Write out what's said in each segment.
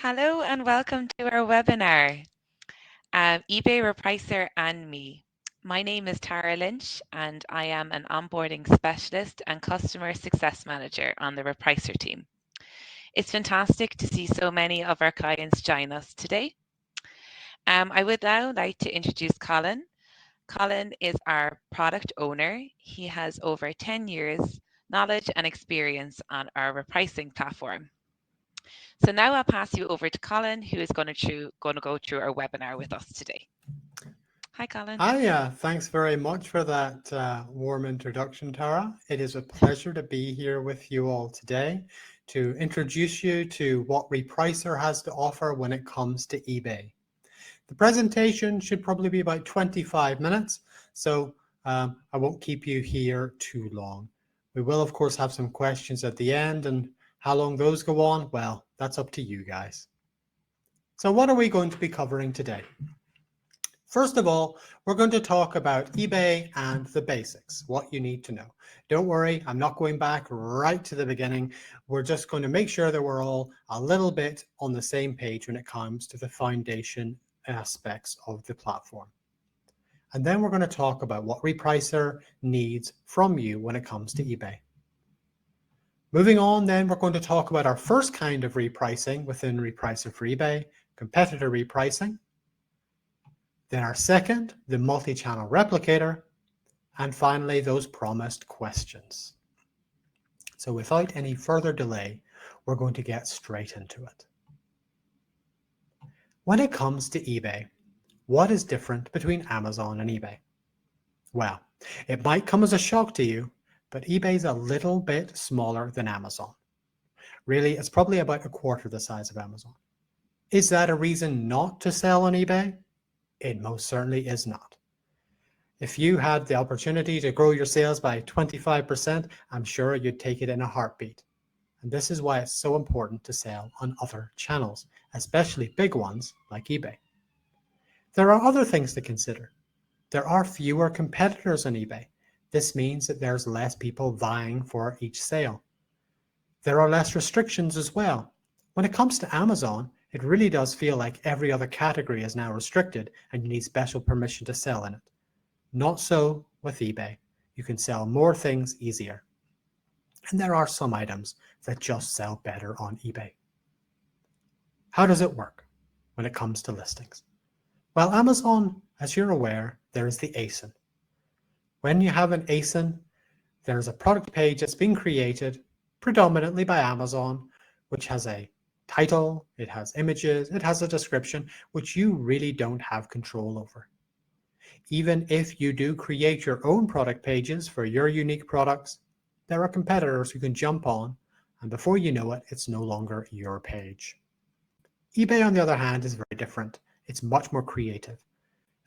Hello and welcome to our webinar, eBay Repricer and Me. My name is Tara Lynch and I am an onboarding specialist and customer success manager on the Repricer team. It's fantastic to see so many of our clients join us today. I would now like to introduce Colin. Colin is our product owner. He has over 10 years knowledge and experience on our repricing platform. So now I'll pass you over to Colin, who is going to go through our webinar with us today. Hi, Colin. Hi, thanks very much for that warm introduction, Tara. It is a pleasure to be here with you all today to introduce you to what Repricer has to offer when it comes to eBay. The presentation should probably be about 25 minutes, so I won't keep you here too long. We will, of course, have some questions at the end, and how long those go on, well, that's up to you guys. So what are we going to be covering today? First of all, we're going to talk about eBay and the basics, what you need to know. Don't worry, I'm not going back right to the beginning. We're just going to make sure that we're all a little bit on the same page when it comes to the foundation aspects of the platform. And then we're going to talk about what Repricer needs from you when it comes to eBay. Moving on, then we're going to talk about our first kind of repricing within Repricer for eBay, competitor repricing. Then our second, the multi-channel replicator, and finally those promised questions. So without any further delay, we're going to get straight into it. When it comes to eBay, what is different between Amazon and eBay? Well, it might come as a shock to you, but eBay's a little bit smaller than Amazon. Really, it's probably about a quarter the size of Amazon. Is that a reason not to sell on eBay? It most certainly is not. If you had the opportunity to grow your sales by 25%, I'm sure you'd take it in a heartbeat. And this is why it's so important to sell on other channels, especially big ones like eBay. There are other things to consider. There are fewer competitors on eBay. This means that there's less people vying for each sale. There are less restrictions as well. When it comes to Amazon, it really does feel like every other category is now restricted and you need special permission to sell in it. Not so with eBay. You can sell more things easier. And there are some items that just sell better on eBay. How does it work when it comes to listings? Well, Amazon, as you're aware, there is the ASIN. When you have an ASIN, there's a product page that's been created predominantly by Amazon, which has a title, it has images, it has a description, which you really don't have control over. Even if you do create your own product pages for your unique products, there are competitors who can jump on, and before you know it, it's no longer your page. eBay, on the other hand, is very different. It's much more creative,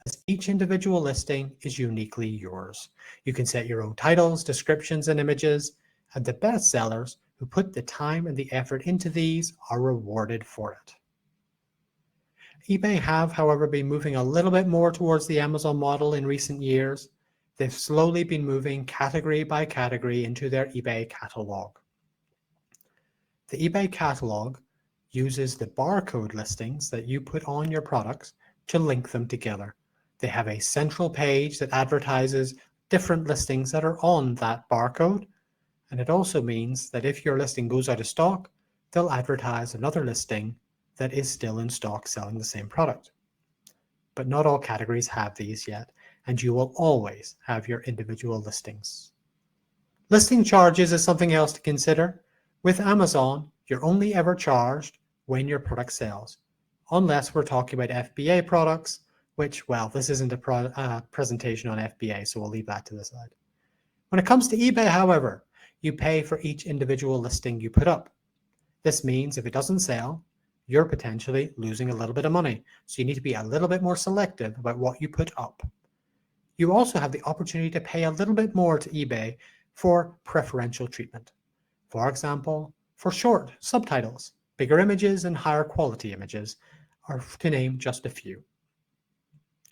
as each individual listing is uniquely yours. You can set your own titles, descriptions, and images, and the best sellers who put the time and the effort into these are rewarded for it. eBay have, however, been moving a little bit more towards the Amazon model in recent years. They've slowly been moving category by category into their eBay catalog. The eBay catalog uses the barcode listings that you put on your products to link them together. They have a central page that advertises different listings that are on that barcode. And it also means that if your listing goes out of stock, they'll advertise another listing that is still in stock selling the same product. But not all categories have these yet, and you will always have your individual listings. Listing charges is something else to consider. With Amazon, you're only ever charged when your product sells, unless we're talking about FBA products, which, well, this isn't a presentation on FBA, so we'll leave that to the side. When it comes to eBay, however, you pay for each individual listing you put up. This means if it doesn't sell, you're potentially losing a little bit of money. So you need to be a little bit more selective about what you put up. You also have the opportunity to pay a little bit more to eBay for preferential treatment. For example, for short subtitles, bigger images, and higher quality images, are to name just a few.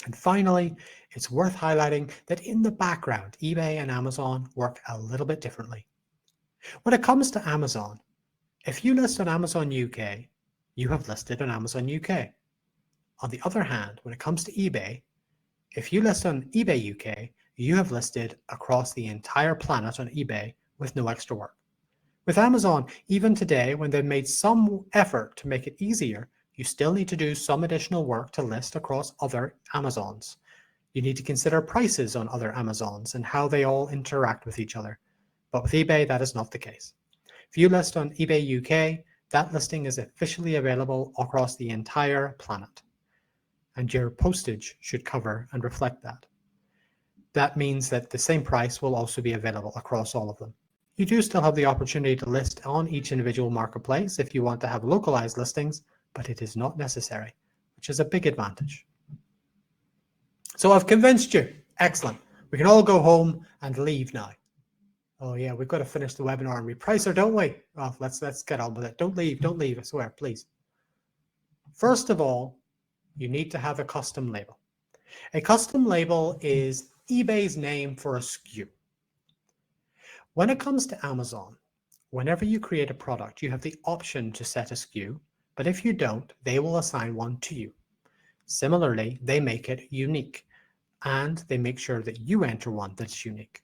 And finally, it's worth highlighting that in the background, eBay and Amazon work a little bit differently. When it comes to Amazon, if you list on Amazon UK, you have listed on Amazon UK. On the other hand, when it comes to eBay, if you list on eBay UK, you have listed across the entire planet on eBay with no extra work. With Amazon, even today, when they've made some effort to make it easier, you still need to do some additional work to list across other Amazons. You need to consider prices on other Amazons and how they all interact with each other. But with eBay, that is not the case. If you list on eBay UK, that listing is officially available across the entire planet, and your postage should cover and reflect that. That means that the same price will also be available across all of them. You do still have the opportunity to list on each individual marketplace if you want to have localized listings, but it is not necessary, which is a big advantage. So I've convinced you. Excellent. We can all go home and leave now. Oh yeah, we've got to finish the webinar on Repricer, don't we? Well, let's get on with it. Don't leave, I swear, please. First of all, you need to have a custom label. A custom label is eBay's name for a SKU. When it comes to Amazon, whenever you create a product, you have the option to set a SKU, but if you don't, they will assign one to you. Similarly, they make it unique, and they make sure that you enter one that's unique.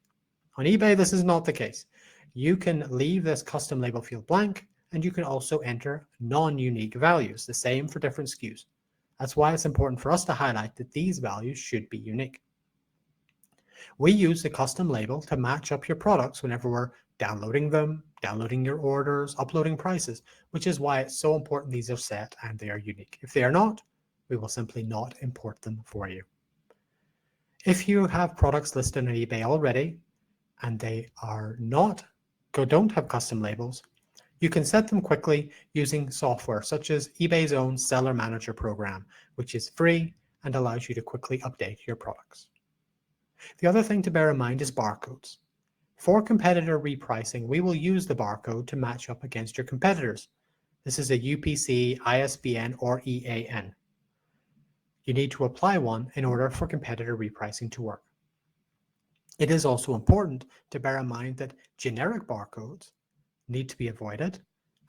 On eBay, this is not the case. You can leave this custom label field blank, and you can also enter non-unique values, the same for different SKUs. That's why it's important for us to highlight that these values should be unique. We use the custom label to match up your products whenever we're downloading them, downloading your orders, uploading prices, which is why it's so important these are set and they are unique. If they are not, we will simply not import them for you. If you have products listed on eBay already and they don't have custom labels, you can set them quickly using software such as eBay's own Seller Manager program, which is free and allows you to quickly update your products. The other thing to bear in mind is barcodes. For competitor repricing, we will use the barcode to match up against your competitors. This is a UPC, ISBN, or EAN. You need to apply one in order for competitor repricing to work. It is also important to bear in mind that generic barcodes need to be avoided,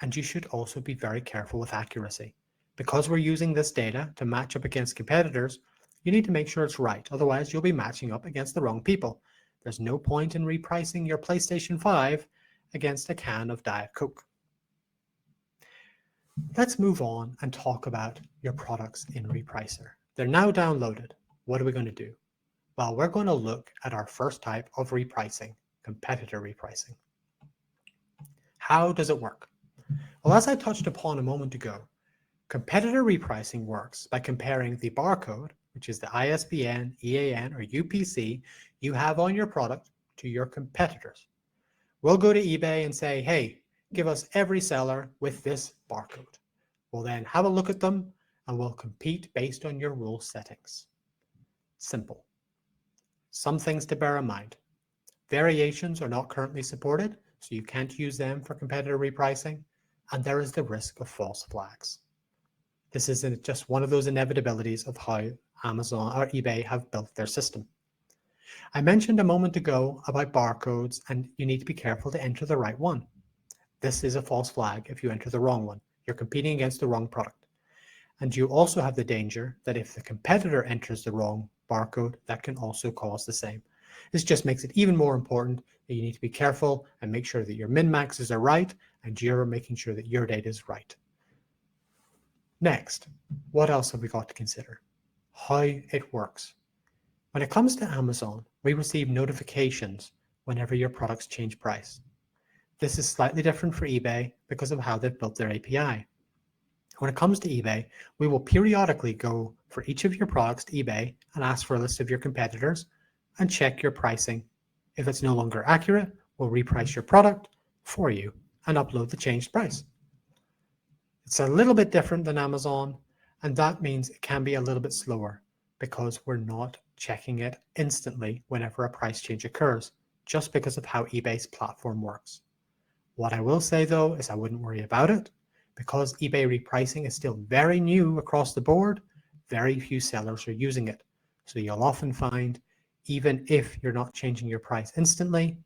and you should also be very careful with accuracy. Because we're using this data to match up against competitors, you need to make sure it's right, otherwise you'll be matching up against the wrong people. There's no point in repricing your PlayStation 5 against a can of Diet Coke. Let's move on and talk about your products in Repricer. They're now downloaded. What are we going to do? Well, we're going to look at our first type of repricing, competitor repricing. How does it work? Well, as I touched upon a moment ago, competitor repricing works by comparing the barcode, which is the ISBN, EAN, or UPC you have on your product, to your competitors. We'll go to eBay and say, hey, give us every seller with this barcode. We'll then have a look at them and we'll compete based on your rule settings. Simple. Some things to bear in mind. Variations are not currently supported, so you can't use them for competitor repricing, and there is the risk of false flags. This is just one of those inevitabilities of how Amazon or eBay have built their system. I mentioned a moment ago about barcodes, and you need to be careful to enter the right one. This is a false flag if you enter the wrong one. You're competing against the wrong product. And you also have the danger that if the competitor enters the wrong barcode, that can also cause the same. This just makes it even more important that you need to be careful and make sure that your min-maxes are right and you're making sure that your data is right. Next, what else have we got to consider? How it works. When it comes to Amazon, we receive notifications whenever your products change price. This is slightly different for eBay because of how they've built their API. When it comes to eBay, we will periodically go for each of your products to eBay and ask for a list of your competitors and check your pricing. If it's no longer accurate, we'll reprice your product for you and upload the changed price. It's a little bit different than Amazon, and that means it can be a little bit slower because we're not checking it instantly whenever a price change occurs, just because of how eBay's platform works. What I will say though is I wouldn't worry about it. Because eBay repricing is still very new across the board, very few sellers are using it. So you'll often find, even if you're not changing your price instantly,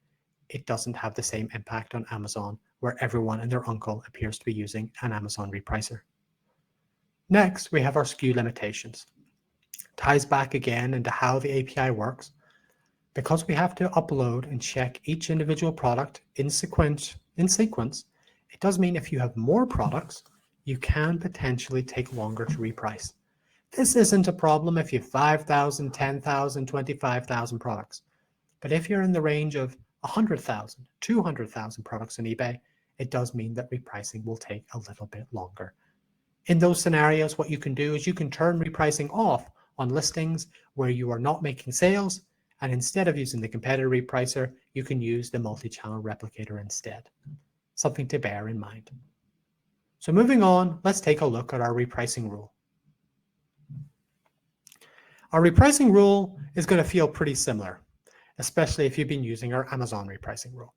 it doesn't have the same impact on Amazon, where everyone and their uncle appears to be using an Amazon repricer. Next, we have our SKU limitations. Ties back again into how the API works. Because we have to upload and check each individual product in sequence, it does mean if you have more products, you can potentially take longer to reprice. This isn't a problem if you have 5,000, 10,000, 25,000 products. But if you're in the range of 100,000, 200,000 products on eBay, it does mean that repricing will take a little bit longer. In those scenarios, what you can do is you can turn repricing off on listings where you are not making sales, and instead of using the competitor repricer, you can use the multi-channel replicator instead. Something to bear in mind. So moving on, let's take a look at our repricing rule. Our repricing rule is going to feel pretty similar, especially if you've been using our Amazon repricing rule.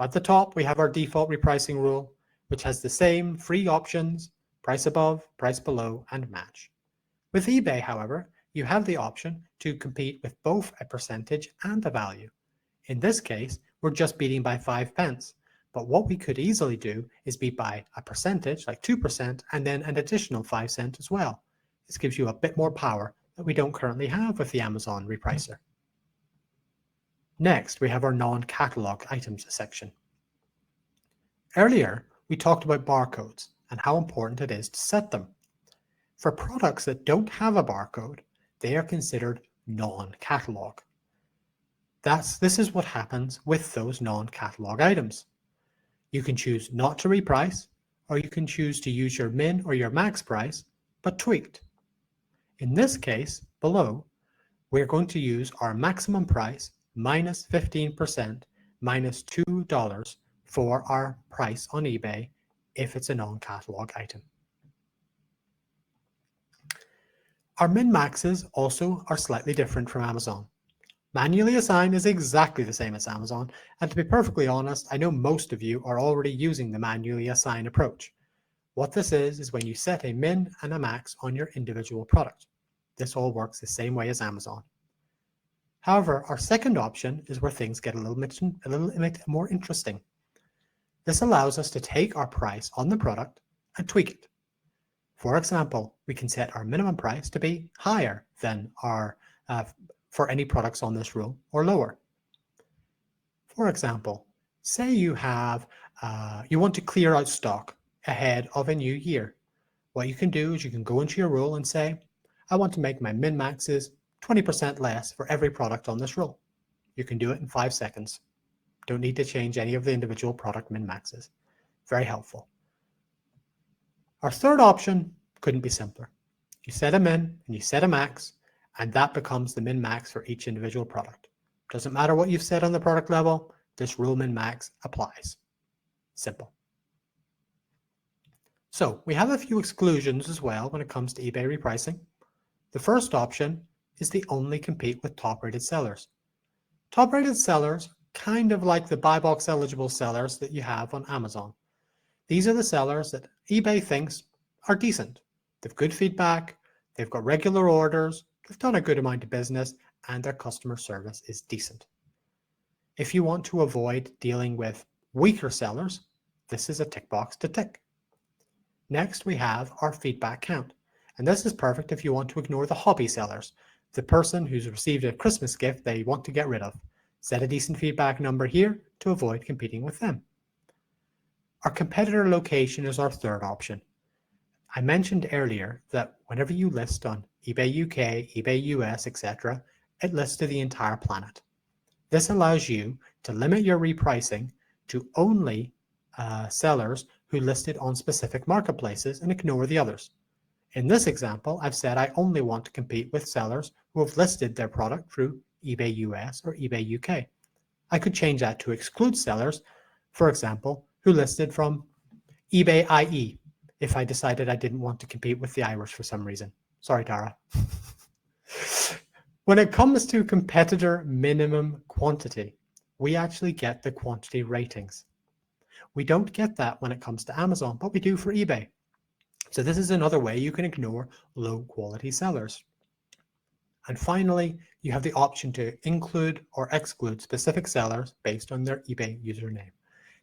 At the top, we have our default repricing rule, which has the same free options: price above, price below, and match. With eBay, however, you have the option to compete with both a percentage and a value. In this case, we're just beating by 5 pence. But what we could easily do is beat by a percentage, like 2%, and then an additional 5 cents as well. This gives you a bit more power that we don't currently have with the Amazon repricer. Next, we have our non-catalog items section. Earlier, we talked about barcodes and how important it is to set them. For products that don't have a barcode, they are considered non-catalog. This is what happens with those non-catalog items. You can choose not to reprice, or you can choose to use your min or your max price, but tweaked. In this case, below, we're going to use our maximum price minus 15% minus $2 for our price on eBay if it's a non-catalog item. Our min-maxes also are slightly different from Amazon. Manually assign is exactly the same as Amazon, and to be perfectly honest, I know most of you are already using the manually assign approach. What this is when you set a min and a max on your individual product. This all works the same way as Amazon. However, our second option is where things get a little bit more interesting. This allows us to take our price on the product and tweak it. For example, we can set our minimum price to be higher than our for any products on this rule, or lower. For example, say you want to clear out stock ahead of a new year. What you can do is you can go into your rule and say, I want to make my min-maxes 20% less for every product on this rule. You can do it in 5 seconds. Don't need to change any of the individual product min-maxes. Very helpful. Our third option couldn't be simpler. You set a min and you set a max, and that becomes the min-max for each individual product. Doesn't matter what you've set on the product level, this rule min-max applies. Simple. So we have a few exclusions as well when it comes to eBay repricing. The first option is the only compete with top-rated sellers. Top-rated sellers, kind of like the buy box eligible sellers that you have on Amazon. These are the sellers that eBay thinks are decent. They've good feedback, they've got regular orders, they've done a good amount of business, and their customer service is decent. If you want to avoid dealing with weaker sellers, this is a tick box to tick. Next, we have our feedback count. And this is perfect if you want to ignore the hobby sellers, the person who's received a Christmas gift they want to get rid of. Set a decent feedback number here to avoid competing with them. Our competitor location is our third option. I mentioned earlier that whenever you list on eBay UK, eBay US, etc., it lists to the entire planet. This allows you to limit your repricing to only sellers who listed on specific marketplaces and ignore the others. In this example, I've said I only want to compete with sellers who have listed their product through eBay US or eBay UK. I could change that to exclude sellers, for example, who listed from eBay IE, if I decided I didn't want to compete with the Irish for some reason. Sorry, Tara. When it comes to competitor minimum quantity, we actually get the quantity ratings. We don't get that when it comes to Amazon, but we do for eBay. So this is another way you can ignore low quality sellers. And finally, you have the option to include or exclude specific sellers based on their eBay username.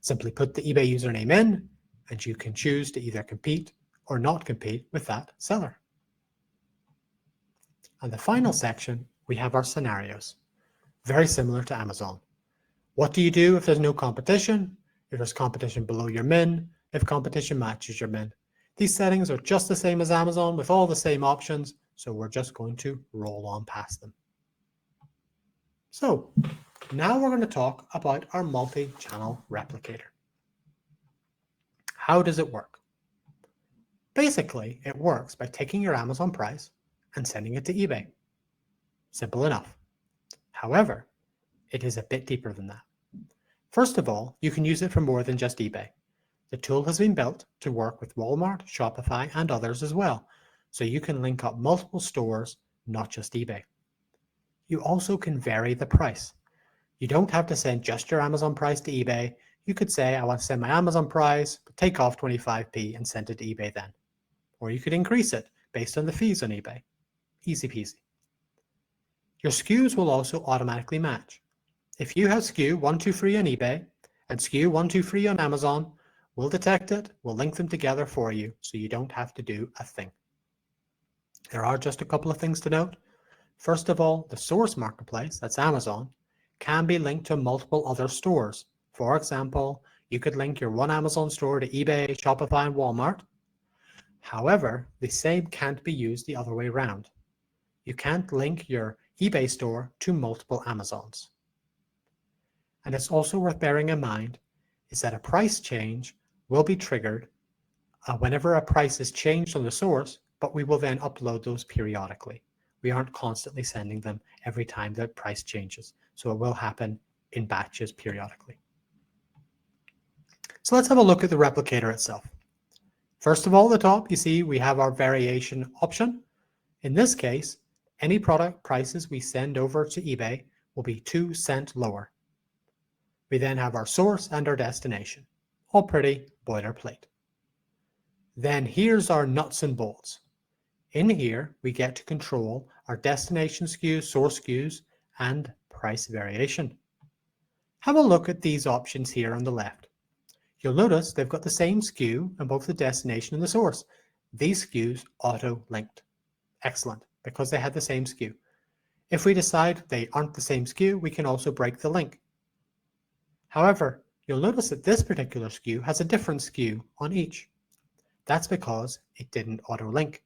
Simply put the eBay username in, and you can choose to either compete or not compete with that seller. And the final section, we have our scenarios, very similar to Amazon. What do you do if there's no competition? If there's competition below your min, if competition matches your min. These settings are just the same as Amazon with all the same options, so we're just going to roll on past them. So now we're going to talk about our multi-channel replicator. How does it work? Basically, it works by taking your Amazon price and sending it to eBay. Simple enough. However, it is a bit deeper than that. First of all, you can use it for more than just eBay. The tool has been built to work with Walmart, Shopify, and others as well, so you can link up multiple stores, not just eBay. You also can vary the price. You don't have to send just your Amazon price to eBay. You could say, I want to send my Amazon price, but take off 25p and send it to eBay then. Or you could increase it based on the fees on eBay. Easy peasy. Your SKUs will also automatically match. If you have SKU 123 on eBay and SKU 123 on Amazon, we'll detect it, we'll link them together for you so you don't have to do a thing. There are just a couple of things to note. First of all, the source marketplace, that's Amazon, can be linked to multiple other stores. For example, you could link your one Amazon store to eBay, Shopify, and Walmart. However, the same can't be used the other way around. You can't link your eBay store to multiple Amazons. And it's also worth bearing in mind is that a price change will be triggered whenever a price is changed on the source, but we will then upload those periodically. We aren't constantly sending them every time the price changes, so it will happen in batches periodically. So let's have a look at the replicator itself. First of all, at the top, you see we have our variation option. In this case, any product prices we send over to eBay will be 2 cents lower. We then have our source and our destination, all pretty boilerplate. Then here's our nuts and bolts. In here, we get to control our destination SKUs, source SKUs, and price variation. Have a look at these options here on the left. You'll notice they've got the same SKU in both the destination and the source. These SKUs auto-linked. Excellent, because they had the same SKU. If we decide they aren't the same SKU, we can also break the link. However, you'll notice that this particular SKU has a different SKU on each. That's because it didn't auto-link.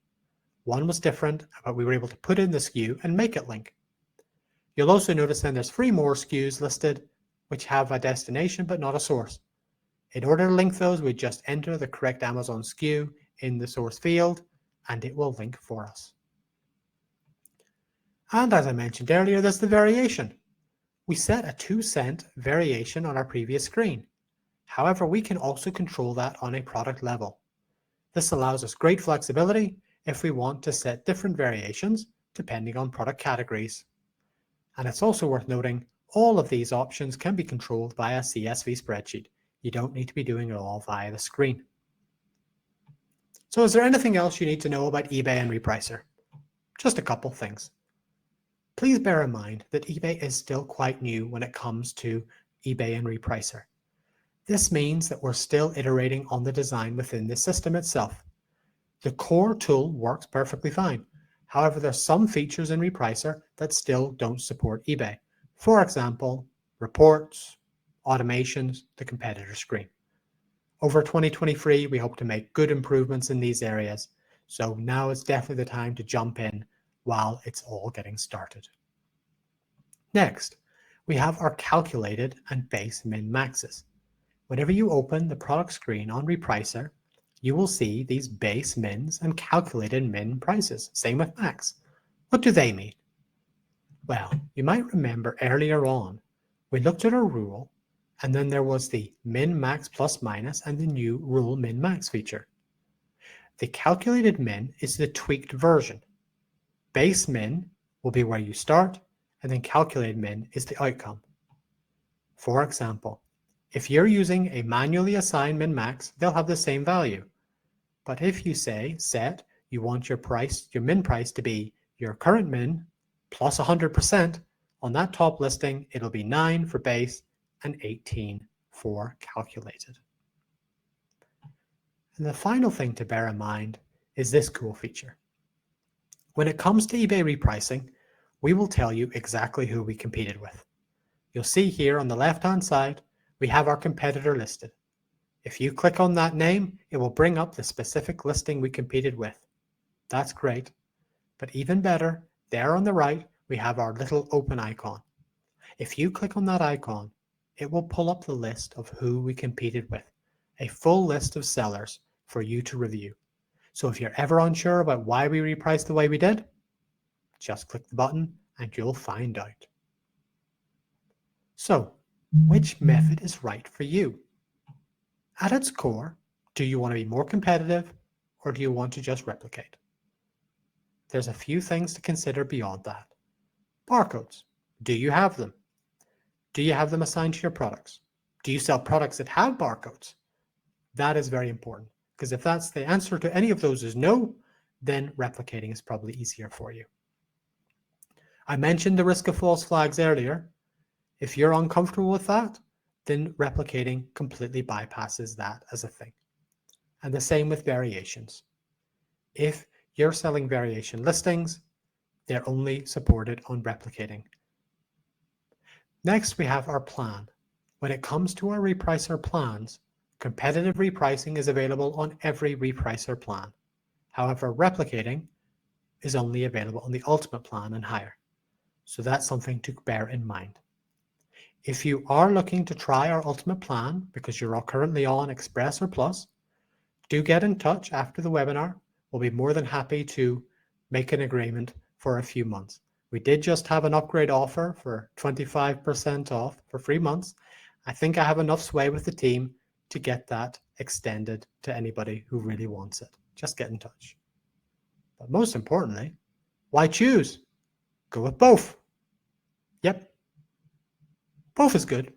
One was different, but we were able to put in the SKU and make it link. You'll also notice then there's 3 more SKUs listed, which have a destination but not a source. In order to link those, we just enter the correct Amazon SKU in the source field, and it will link for us. And as I mentioned earlier, there's the variation. We set a 2 cent variation on our previous screen. However, we can also control that on a product level. This allows us great flexibility if we want to set different variations depending on product categories. And it's also worth noting, all of these options can be controlled via CSV spreadsheet. You don't need to be doing it all via the screen. So is there anything else you need to know about eBay and Repricer? Just a couple things. Please bear in mind that eBay is still quite new when it comes to eBay and Repricer. This means that we're still iterating on the design within the system itself. The core tool works perfectly fine. However, there's some features in Repricer that still don't support eBay. For example, reports, automations, the competitor screen. Over 2023, we hope to make good improvements in these areas. So now is definitely the time to jump in while it's all getting started. Next, we have our calculated and base min maxes. Whenever you open the product screen on Repricer, you will see these base mins and calculated min prices. Same with max. What do they mean? Well, you might remember earlier on, we looked at our rule, and then there was the min max plus minus and the new rule min max feature. The calculated min is the tweaked version. Base min will be where you start, and then calculated min is the outcome. For example, if you're using a manually assigned min max, they'll have the same value. But if you say set, you want your min price to be your current min plus 100%, on that top listing, it'll be 9 for base and 18 for calculated. And the final thing to bear in mind is this cool feature. When it comes to eBay repricing, we will tell you exactly who we competed with. You'll see here on the left-hand side, we have our competitor listed. If you click on that name, it will bring up the specific listing we competed with. That's great. But even better, there on the right, we have our little open icon. If you click on that icon, it will pull up the list of who we competed with, a full list of sellers for you to review. So if you're ever unsure about why we repriced the way we did, just click the button and you'll find out. So, which method is right for you? At its core, do you want to be more competitive or do you want to just replicate? There's a few things to consider beyond that. Barcodes. Do you have them? Do you have them assigned to your products? Do you sell products that have barcodes? That is very important, because if that's the answer to any of those is no, then replicating is probably easier for you. I mentioned the risk of false flags earlier. If you're uncomfortable with that, then replicating completely bypasses that as a thing. And the same with variations. If you're selling variation listings, they're only supported on replicating. Next, we have our plan. When it comes to our repricer plans, competitive repricing is available on every repricer plan. However, replicating is only available on the ultimate plan and higher. So that's something to bear in mind. If you are looking to try our ultimate plan because you're currently on Express or Plus, do get in touch after the webinar. We'll be more than happy to make an agreement for a few months. We did just have an upgrade offer for 25% off for 3 months. I think I have enough sway with the team to get that extended to anybody who really wants it. Just get in touch. But most importantly, why choose? Go with both. Yep, both is good.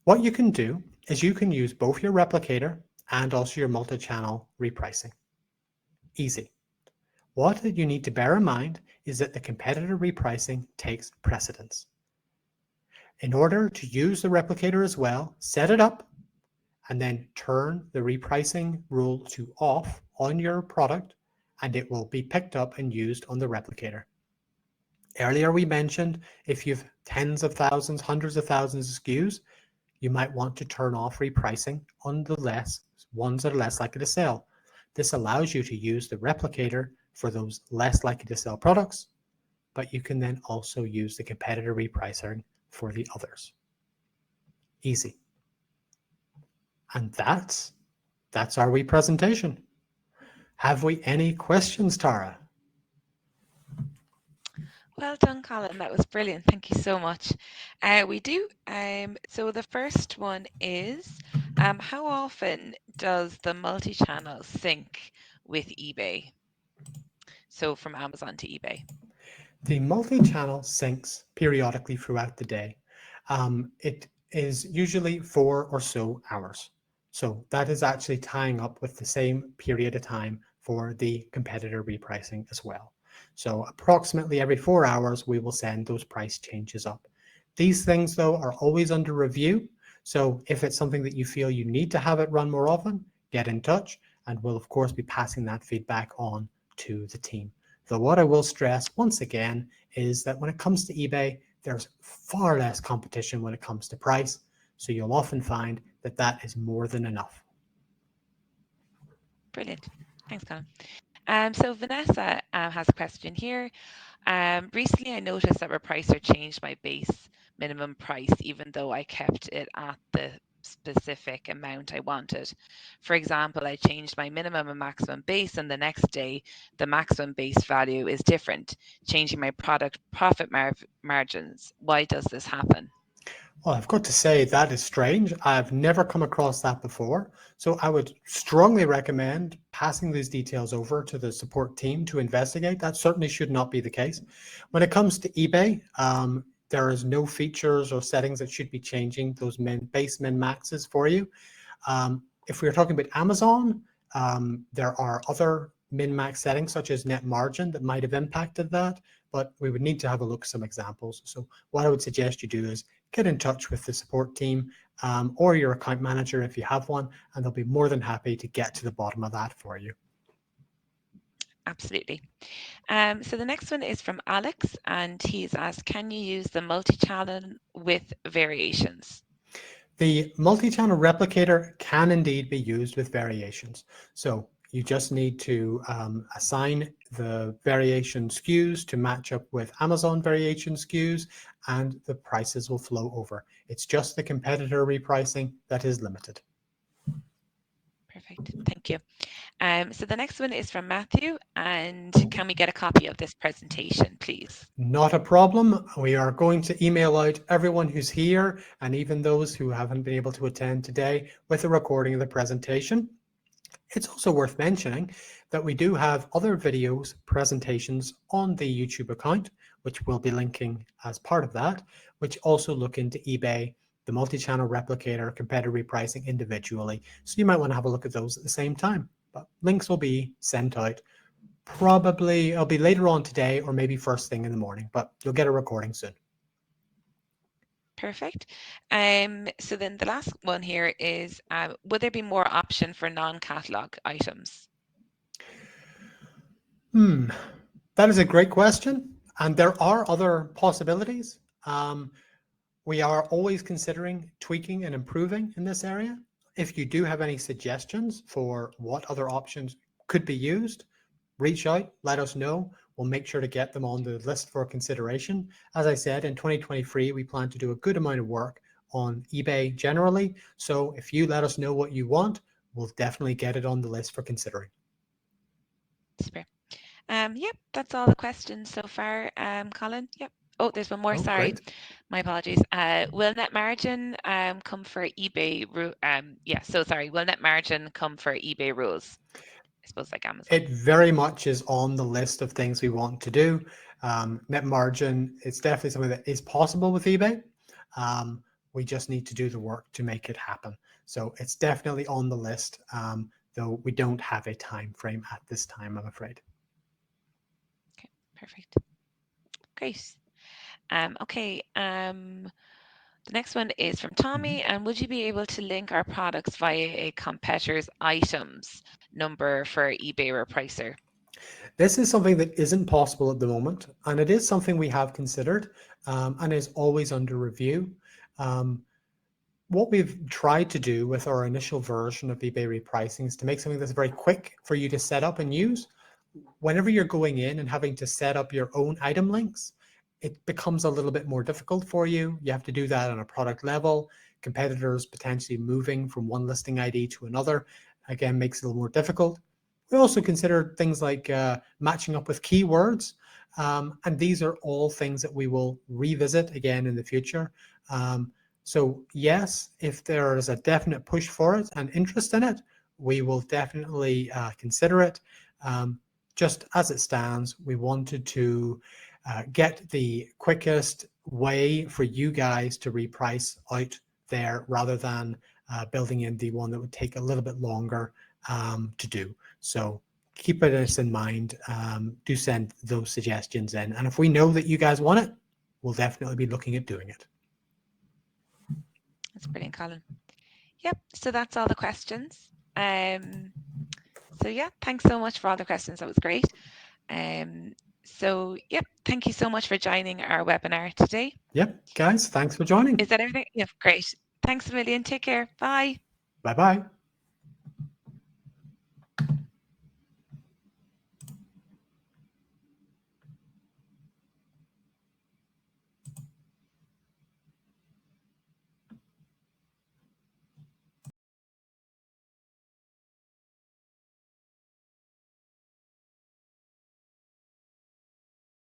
What you can do is you can use both your replicator and also your multi-channel repricing. Easy. What you need to bear in mind is that the competitor repricing takes precedence. In order to use the replicator as well, set it up and then turn the repricing rule to off on your product and it will be picked up and used on the replicator. Earlier we mentioned if you've tens of thousands, hundreds of thousands of SKUs, you might want to turn off repricing on the ones that are less likely to sell. This allows you to use the replicator for those less likely to sell products, but you can then also use the competitor repricing for the others. Easy. And that's our presentation. Have we any questions, Tara? Well done, Colin. That was brilliant. Thank you so much. We do. So the first one is, how often does the multi-channel sync with eBay? So from Amazon to eBay. The multi-channel syncs periodically throughout the day. It is usually 4 or so hours. So that is actually tying up with the same period of time for the competitor repricing as well. So approximately every 4 hours, we will send those price changes up. These things, though, are always under review. So if it's something that you feel you need to have it run more often, get in touch, and we'll, of course, be passing that feedback on to the team. Though what I will stress once again is that when it comes to eBay, there's far less competition when it comes to price. So you'll often find that that is more than enough. Brilliant. Thanks, Colin. So Vanessa has a question here. Recently, I noticed that Repricer changed my base minimum price, even though I kept it at the specific amount I wanted. For example, I changed my minimum and maximum base, and the next day, the maximum base value is different, changing my product profit margins. Why does this happen? Well, I've got to say that is strange. I've never come across that before. So I would strongly recommend passing these details over to the support team to investigate. That certainly should not be the case. When it comes to eBay, there is no features or settings that should be changing those base min maxes for you. If we're talking about Amazon, there are other min max settings such as net margin that might have impacted that, but we would need to have a look at some examples. So what I would suggest you do is get in touch with the support team or your account manager if you have one, and they'll be more than happy to get to the bottom of that for you. Absolutely. So the next one is from Alex, and he's asked, can you use the multi-channel with variations? The multi-channel replicator can indeed be used with variations. So you just need to assign the variation SKUs to match up with Amazon variation SKUs, and the prices will flow over. It's just the competitor repricing that is limited. Perfect. Thank you. So the next one is from Matthew, and can we get a copy of this presentation, please? Not a problem. We are going to email out everyone who's here, and even those who haven't been able to attend today, with a recording of the presentation. It's also worth mentioning that we do have other videos, presentations on the YouTube account, which we'll be linking as part of that, which also look into eBay, the multi-channel replicator, competitor repricing individually. So you might want to have a look at those at the same time. But links will be sent out. Probably it'll be later on today or maybe first thing in the morning, but you'll get a recording soon. Perfect. So then the last one here is, would there be more option for non-catalog items? That is a great question. And there are other possibilities. We are always considering tweaking and improving in this area. If you do have any suggestions for what other options could be used, reach out, let us know. We'll make sure to get them on the list for consideration. As I said, in 2023, we plan to do a good amount of work on eBay generally. So if you let us know what you want, we'll definitely get it on the list for considering. Super. Yep, that's all the questions so far, Colin. Yep. Oh, there's one more. Oh, Sorry, great. my apologies. Will net margin come for eBay? Yeah. So sorry. Will net margin come for eBay rules? I suppose like Amazon. It very much is on the list of things we want to do. Net margin, it's definitely something that is possible with eBay. We just need to do the work to make it happen. So it's definitely on the list, though we don't have a time frame at this time, I'm afraid. Okay. Perfect. Great. Okay. The next one is from Tommy, and would you be able to link our products via a competitor's items number for eBay Repricer? This is something that isn't possible at the moment, and it is something we have considered and is always under review. What we've tried to do with our initial version of eBay repricing is to make something that's very quick for you to set up and use. Whenever you're going in and having to set up your own item links, it becomes a little bit more difficult for you. You have to do that on a product level. Competitors potentially moving from one listing ID to another, again, makes it a little more difficult. We also consider things like matching up with keywords. And these are all things that we will revisit again in the future. So yes, if there is a definite push for it and interest in it, we will definitely consider it. Just as it stands, we wanted to get the quickest way for you guys to reprice out there rather than building in the one that would take a little bit longer to do. So keep this in mind. Do send those suggestions in. And if we know that you guys want it, we'll definitely be looking at doing it. That's brilliant, Colin. Yep. So that's all the questions. So yeah, thanks so much for all the questions. That was great. So yep, thank you so much for joining our webinar today. Yep, guys, thanks for joining. Is that everything? Yep, great. Thanks a million. Take care. Bye. Bye-bye.